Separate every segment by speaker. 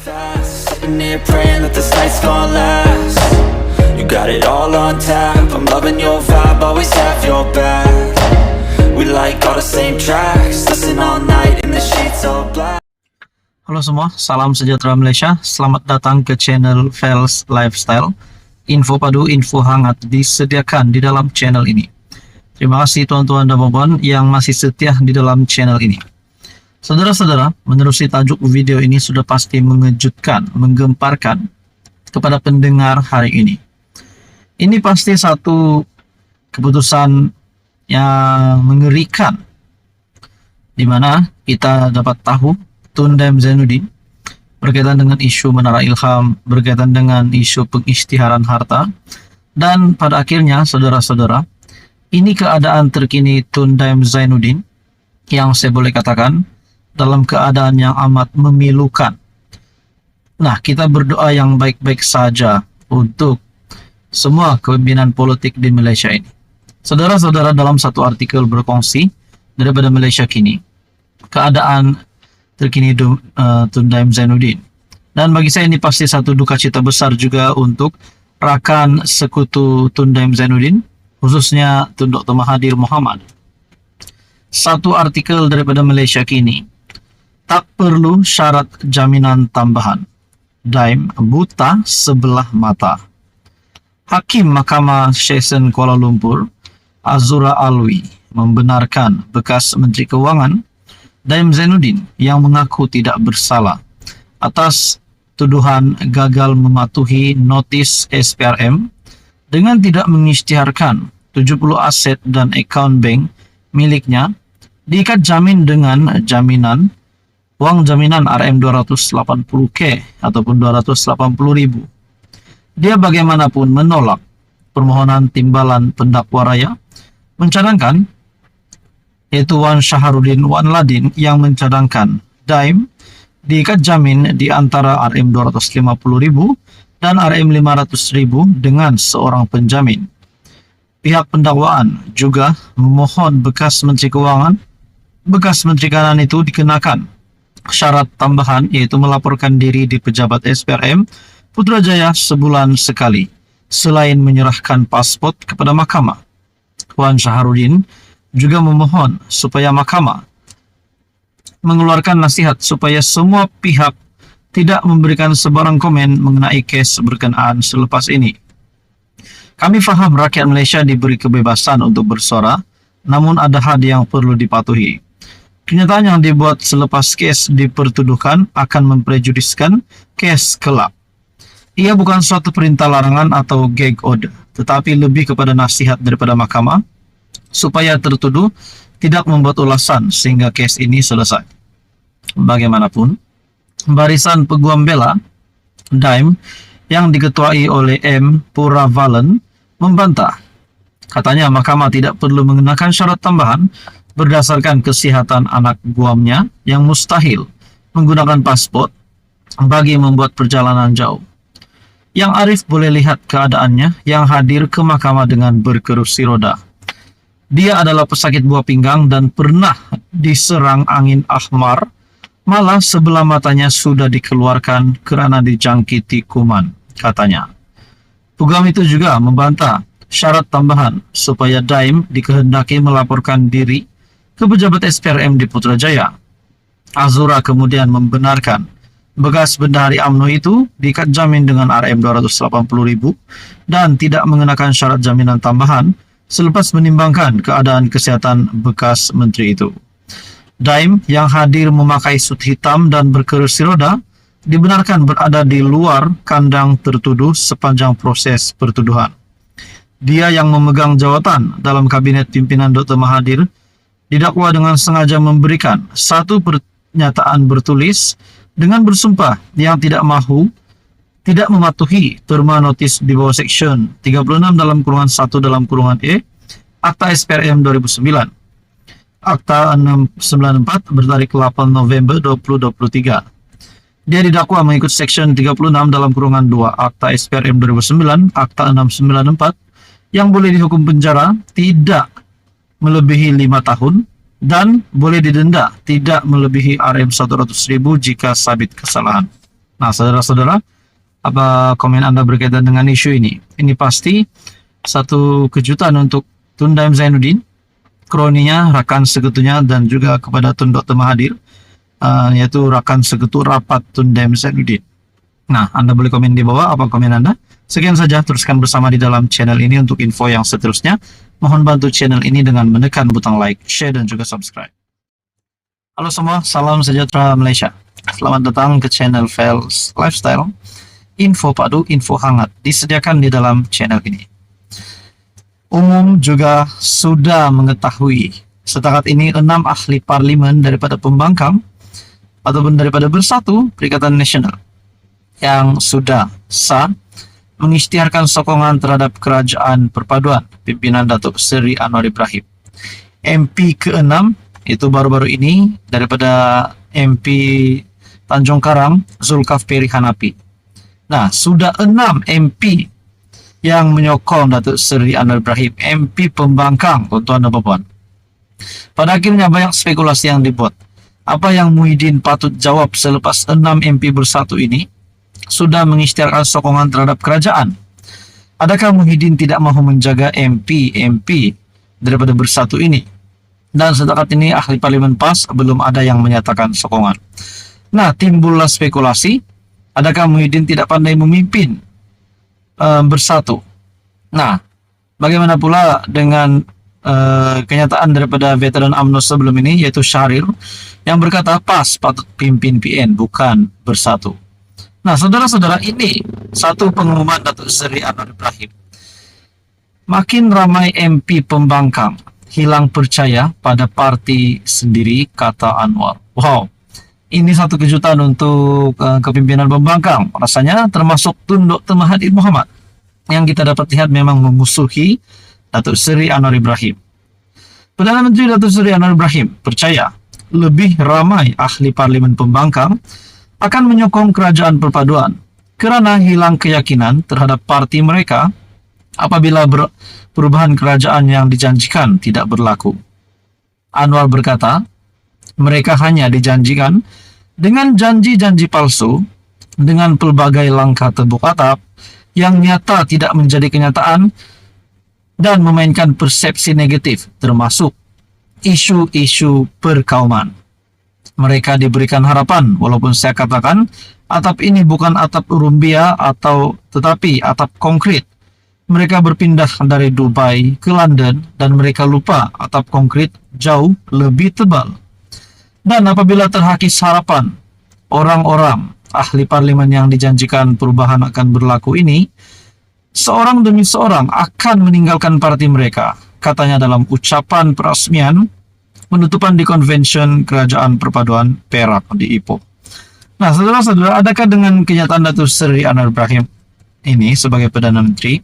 Speaker 1: fast, sitting here praying that this night's gonna last. You got it all on tap, I'm loving your vibe, always have your back. We like all the same tracks, listen all night in the sheets all black.
Speaker 2: Halo semua, salam sejahtera Malaysia. Selamat datang ke channel Fels Lifestyle. Info padu, info hangat disediakan di dalam channel ini. Terima kasih tuan-tuan dan puan yang masih setia di dalam channel ini. Saudara-saudara, menerusi tajuk video ini sudah pasti mengejutkan, menggemparkan kepada pendengar hari ini. Ini pasti satu keputusan yang mengerikan, di mana kita dapat tahu Tun Daim Zainuddin berkaitan dengan isu Menara Ilham, berkaitan dengan isu pengisytiharan harta, dan pada akhirnya saudara-saudara, ini keadaan terkini Tun Daim Zainuddin yang saya boleh katakan dalam keadaan yang amat memilukan. Nah, kita berdoa yang baik-baik saja untuk semua kepemimpinan politik di Malaysia ini. Saudara-saudara, dalam satu artikel berkongsi daripada Malaysia Kini, keadaan terkini Tun Daim Zainuddin. Dan bagi saya ini pasti satu duka cita besar juga untuk rakan sekutu Tun Daim Zainuddin, khususnya Tun Dr. Mahathir Mohamad. Satu artikel daripada Malaysia Kini, tak perlu syarat jaminan tambahan. Daim buta sebelah mata. Hakim Mahkamah Session Kuala Lumpur, Azura Alwi, membenarkan bekas Menteri Kewangan Daim Zainuddin yang mengaku tidak bersalah atas tuduhan gagal mematuhi notis SPRM dengan tidak mengisytiharkan 70 aset dan akaun bank miliknya diikat jamin dengan jaminan wang jaminan RM280K ataupun 280.000. Dia bagaimanapun menolak permohonan timbalan pendakwa raya, mencadangkan yaitu Wan Shahrudin Wan Ladin yang mencadangkan Daim diikat jamin di antara RM250.000 dan RM500.000 dengan seorang penjamin. Pihak pendakwaan juga memohon bekas Menteri Kewangan, bekas Menteri Kanan itu dikenakan syarat tambahan, yaitu melaporkan diri di pejabat SPRM Putrajaya sebulan sekali, selain menyerahkan pasport kepada mahkamah. Wan Shahrudin juga memohon supaya mahkamah mengeluarkan nasihat supaya semua pihak tidak memberikan sebarang komen mengenai kes berkenaan selepas ini. Kami faham rakyat Malaysia diberi kebebasan untuk bersuara, namun ada had yang perlu dipatuhi. Kenyataan yang dibuat selepas kes dipertuduhkan akan memprejudiskan kes kelak. Ia bukan suatu perintah larangan atau gag order, tetapi lebih kepada nasihat daripada mahkamah supaya tertuduh tidak membuat ulasan sehingga kes ini selesai. Bagaimanapun, barisan peguam bela Daim yang diketuai oleh M. Puravalan membantah. Katanya mahkamah tidak perlu mengenakan syarat tambahan berdasarkan kesihatan anak guamnya yang mustahil menggunakan pasport bagi membuat perjalanan jauh. Yang Arif boleh lihat keadaannya yang hadir ke mahkamah dengan berkerusi roda. Dia adalah pesakit buah pinggang dan pernah diserang angin ahmar, malah sebelah matanya sudah dikeluarkan kerana dijangkiti kuman, katanya. Peguam itu juga membantah syarat tambahan supaya Daim dikehendaki melaporkan diri ke pejabat SPRM di Putrajaya. Azura kemudian membenarkan bekas bendahari UMNO itu diikat jamin dengan RM280.000 dan tidak mengenakan syarat jaminan tambahan selepas menimbangkan keadaan kesihatan bekas menteri itu. Daim yang hadir memakai sut hitam dan berkerusi roda dibenarkan berada di luar kandang tertuduh sepanjang proses pertuduhan. Dia yang memegang jawatan dalam kabinet pimpinan Dr. Mahathir didakwa dengan sengaja memberikan satu pernyataan bertulis dengan bersumpah yang tidak mematuhi terma notis di bawah Seksyen 36 dalam kurungan 1 dalam kurungan E Akta SPRM 2009. Akta 694 bertarik 8 November 2023. Dia didakwa mengikut Seksyen 36 dalam kurungan 2 Akta SPRM 2009, Akta 694, yang boleh dihukum penjara tidak melebihi 5 tahun dan boleh didenda tidak melebihi RM100.000 jika sabit kesalahan. Nah, saudara-saudara, apa komen Anda berkaitan dengan isu ini? Ini pasti satu kejutan untuk Tun Daim Zainuddin, kroninya, rakan sekutunya, dan juga kepada Tun Dr. Mahathir, yaitu rakan sekutu rapat Tun Daim Zainuddin. Nah, Anda boleh komen di bawah apa komen Anda. Sekian saja, teruskan bersama di dalam channel ini untuk info yang seterusnya. Mohon bantu channel ini dengan menekan butang like, share, dan juga subscribe. Halo semua, salam sejahtera Malaysia. Selamat datang ke channel Fels Lifestyle. Info padu, info hangat disediakan di dalam channel ini. Umum juga sudah mengetahui setakat ini 6 ahli parlimen daripada pembangkang ataupun daripada Bersatu Perikatan Nasional yang sudah sah mengisytiharkan sokongan terhadap kerajaan perpaduan pimpinan Datuk Seri Anwar Ibrahim. MP ke-6 itu baru-baru ini daripada MP Tanjung Karang Zulkifli Hanafi. Nah, sudah 6 MP yang menyokong Datuk Seri Anwar Ibrahim, MP pembangkang, tuan-tuan dan puan. Pada akhirnya banyak spekulasi yang dibuat. Apa yang Muhyiddin patut jawab selepas 6 MP Bersatu ini sudah mengisytiharkan sokongan terhadap kerajaan? Adakah Muhyiddin tidak mahu menjaga MP daripada Bersatu ini? Dan setakat ini ahli parlimen PAS belum ada yang menyatakan sokongan. Nah, timbullah spekulasi, adakah Muhyiddin tidak pandai memimpin Bersatu? Nah, bagaimana pula dengan kenyataan daripada veteran UMNO sebelum ini, yaitu Syahril, yang berkata PAS patut pimpin PN, bukan Bersatu. Nah, saudara-saudara, ini satu pengumuman Datuk Seri Anwar Ibrahim. Makin ramai MP pembangkang hilang percaya pada parti sendiri, kata Anwar. Wow, ini satu kejutan untuk kepimpinan pembangkang. Rasanya termasuk Tun Dr. Mahathir Mohamad yang kita dapat lihat memang memusuhi Datuk Seri Anwar Ibrahim. Perdana Menteri Datuk Seri Anwar Ibrahim percaya lebih ramai ahli parlimen pembangkang akan menyokong kerajaan perpaduan kerana hilang keyakinan terhadap parti mereka apabila perubahan kerajaan yang dijanjikan tidak berlaku. Anwar berkata, mereka hanya dijanjikan dengan janji-janji palsu, dengan pelbagai langkah tebuk atap yang nyata tidak menjadi kenyataan dan memainkan persepsi negatif termasuk isu-isu perkauman. Mereka diberikan harapan, walaupun saya katakan atap ini bukan atap rumbia tetapi atap konkrit. Mereka berpindah dari Dubai ke London dan mereka lupa atap konkrit jauh lebih tebal. Dan apabila terhakis harapan, orang-orang ahli parlimen yang dijanjikan perubahan akan berlaku ini, seorang demi seorang akan meninggalkan parti mereka, katanya dalam ucapan peresmian penutupan di Konvensyen Kerajaan Perpaduan Perak di Ipoh. Nah, saudara-saudara, adakah dengan kenyataan Datuk Seri Anwar Ibrahim ini sebagai Perdana Menteri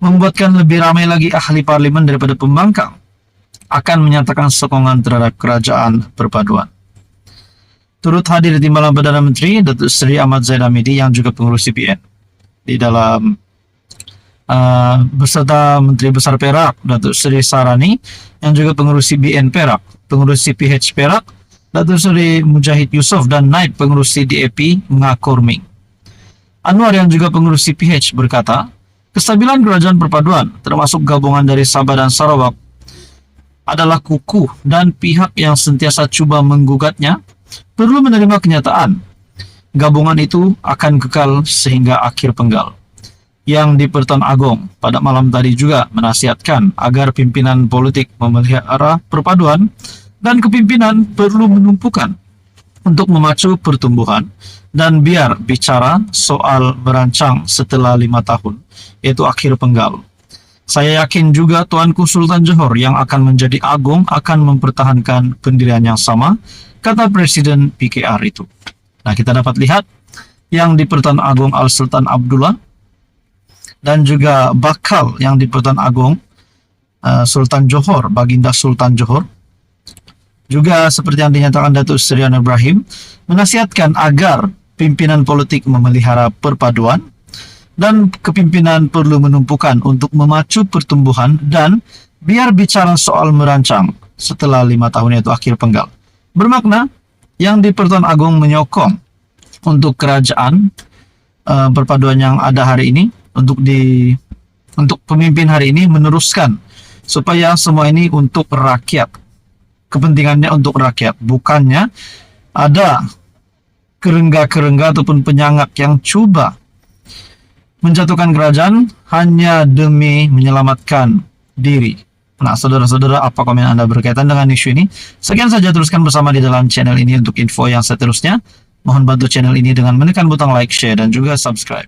Speaker 2: membuatkan lebih ramai lagi ahli parlimen daripada pembangkang akan menyatakan sokongan terhadap kerajaan perpaduan? Turut hadir di timbalan Perdana Menteri Datuk Seri Ahmad Zaid Hamidi yang juga pengurus CPN di dalam beserta Menteri Besar Perak Datuk Seri Sarani yang juga pengurus CBN Perak, pengurus CPH Perak Datuk Seri Mujahid Yusof, dan naib pengurus CDAP Ngakorming. Anwar yang juga pengurus CPH berkata, kestabilan kerajaan perpaduan termasuk gabungan dari Sabah dan Sarawak adalah kukuh dan pihak yang sentiasa cuba menggugatnya perlu menerima kenyataan gabungan itu akan kekal sehingga akhir penggal. Yang di Pertuan Agong pada malam tadi juga menasihatkan agar pimpinan politik memelihara perpaduan dan kepimpinan perlu menumpukan untuk memacu pertumbuhan dan biar bicara soal merancang setelah 5 tahun, yaitu akhir penggal. Saya yakin juga Tuanku Sultan Johor yang akan menjadi agung akan mempertahankan pendirian yang sama, kata Presiden PKR itu. Nah, kita dapat lihat yang di Pertuan Agong Al-Sultan Abdullah dan juga bakal yang di Pertuan Agong Sultan Johor, Baginda Sultan Johor, juga seperti yang dinyatakan Datuk Seri Anwar Ibrahim, menasihatkan agar pimpinan politik memelihara perpaduan dan kepimpinan perlu menumpukan untuk memacu pertumbuhan dan biar bicara soal merancang setelah 5 tahun, yaitu akhir penggal. Bermakna yang di Pertuan Agong menyokong untuk kerajaan perpaduan yang ada hari ini, untuk pemimpin hari ini meneruskan supaya semua ini untuk rakyat, kepentingannya untuk rakyat, bukannya ada kerengga-kerengga ataupun penyangak yang coba menjatuhkan kerajaan hanya demi menyelamatkan diri. Nah, saudara-saudara, apa komen Anda berkaitan dengan isu ini? Sekian saja, teruskan bersama di dalam channel ini untuk info yang seterusnya. Mohon bantu channel ini dengan menekan butang like, share, dan juga subscribe.